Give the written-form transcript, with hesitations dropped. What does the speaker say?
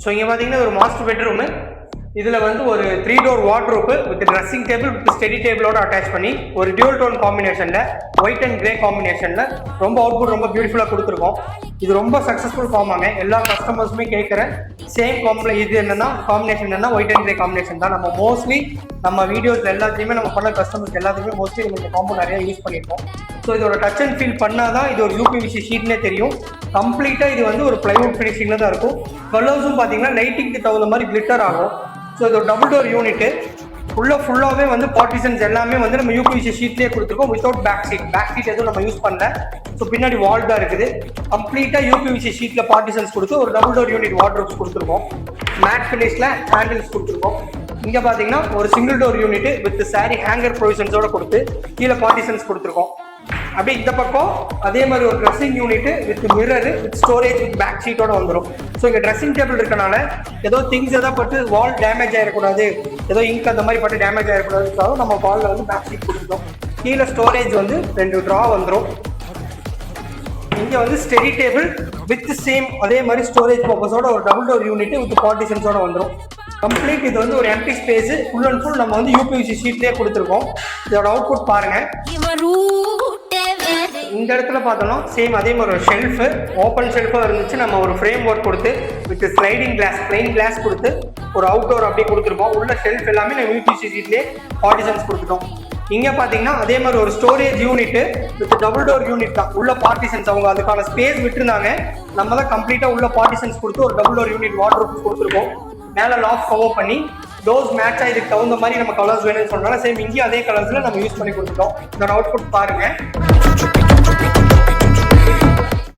So இங்கே பார்த்தீங்கன்னா ஒரு மாஸ்டர் பெட்ரூமு. இதில் வந்து ஒரு 3 door wardrobe with dressing table with study டேபிளோட அட்டாச் பண்ணி ஒரு டியூல் டோன் காம்பினேஷனில் ஒயிட் அண்ட் கிரே காம்பினேஷனில் ரொம்ப அவுட்புட் ரொம்ப பியூட்டிஃபுல்லாக கொடுத்துருக்கோம். இது ரொம்ப சக்ஸஸ்ஃபுல் ஃபார்மாங்க. எல்லா கஸ்டமர்ஸுமே கேட்குற சேம் இது என்னன்னா காம்பினேஷன் என்னன்னா ஒயிட் அண்ட் கிரே காம்பினேஷன் தான். நம்ம மோஸ்ட்லி நம்ம வீடியோஸ் எல்லாத்தையுமே நம்ம பண்ண கஸ்டமர்ஸ் எல்லாத்தையுமே மோஸ்ட்லி நம்ம இந்த காம்போ நிறைய யூஸ் பண்ணியிருக்கோம். ஸோ இதோட டச் அண்ட் ஃபீல் பண்ணால் தான் இது ஒரு யூபிவிசி ஷீட்னே தெரியும். கம்ப்ளீட்டாக இது வந்து ஒரு பிளைவுட் ஃபினிஷிங்கில் தான் இருக்கும். கலர்ஸும் பார்த்தீங்கன்னா லைட்டிங்க்கு தகுந்த மாதிரி கிளிட்டர் ஆகும். ஸோ இது ஒரு டபுள் டோர் யூனிட்டு. ஃபுல்லாகவே வந்து பார்ட்டிஷன்ஸ் எல்லாமே வந்து நம்ம யூபிவிசி ஷீட்லேயே கொடுத்துருக்கோம் வித்தவுட் பேக் சீட் எதுவும் நம்ம யூஸ் பண்ணல. ஸோ பின்னாடி வால் தான் இருக்குது. கம்ப்ளீட்டாக யூபிவிசி ஷீட்டில் பார்ட்டிஷன்ஸ் கொடுத்து ஒரு டபுள் டோர் யூனிட் வார்ட்ரோப்ஸ் கொடுத்துருக்கோம். மேட் ஃபினிஷில் ஹேண்டில்ஸ் கொடுத்துருக்கோம். இங்கே பார்த்தீங்கன்னா ஒரு single door unit with sari hanger ப்ரொவிஷன்ஸோட கொடுத்து கீழே பார்ட்டிஷன்ஸ் கொடுத்துருக்கோம். அப்படியே இந்த பக்கம் அதே மாதிரி ஒரு dressing unit with mirror with storage with back சீட்டோட வந்துடும். ஸோ இங்கே ட்ரெஸ்ஸிங் டேபிள் இருக்கனால ஏதோ திங்ஸ் எதாவது பட்டு வால் டேமேஜ் ஆகிடக்கூடாது, ஏதோ இங்க் அந்த மாதிரி பட்டு டேமேஜ் ஆகிடக்கூடாதுக்காக நம்ம வாலில் வந்து பேக் சீட் கொடுத்துருக்கோம். கீழே ஸ்டோரேஜ் வந்து 2 ட்ரா வந்துடும். இங்கே வந்து ஸ்டடி டேபிள் வித் சேம் அதே மாதிரி ஸ்டோரேஜ் பர்பஸோட ஒரு டபுள் டோர் யூனிட் வித் பார்ட்டிஷன்ஸோட வந்துடும். கம்ப்ளீட் இது வந்து ஒரு empty space full and full நம்ம வந்து யூபிவிசி ஷீட்லேயே கொடுத்துருக்கோம். இதோட அவுட்புட் பாருங்கள். இந்த இடத்துல பார்த்தோம்னா சேம் அதே மாதிரி ஒரு ஷெல்ஃபு ஓப்பன் ஷெல்ஃபாக இருந்துச்சு. நம்ம ஒரு ஃப்ரேம் ஒர்க் கொடுத்து with sliding glass plain glass கொடுத்து ஒரு அவுட்டோர் அப்படியே கொடுத்துருக்கோம். உள்ள ஷெல்ஃப் எல்லாமே நம்ம யூபிவிசி ஷீட்லேயே பார்ட்டிஷன்ஸ் கொடுத்துட்டோம். இங்கே பார்த்தீங்கன்னா அதே மாதிரி ஒரு storage unit with double door unit தான். உள்ள பார்ட்டிஷன்ஸ் அவங்க அதுக்கான ஸ்பேஸ் விட்டுருந்தாங்க. நம்ம தான் கம்ப்ளீட்டாக உள்ள பார்ட்டிஷன்ஸ் கொடுத்து ஒரு டபுள் டோர் யூனிட் வார்ட்ரோப் கொடுத்துருக்கோம். மேலே லாக் கவர் பண்ணி டோர்ஸ் மேட்சாக இதுக்கு தகுந்த மாதிரி நம்ம கலர்ஸ் வேணும்னு சொன்னாலும் சேம் இங்கேயும் அதே கலர்ஸில் நம்ம யூஸ் பண்ணி கொடுத்துட்டோம். இதோட அவுட்புட் பாருங்கள்.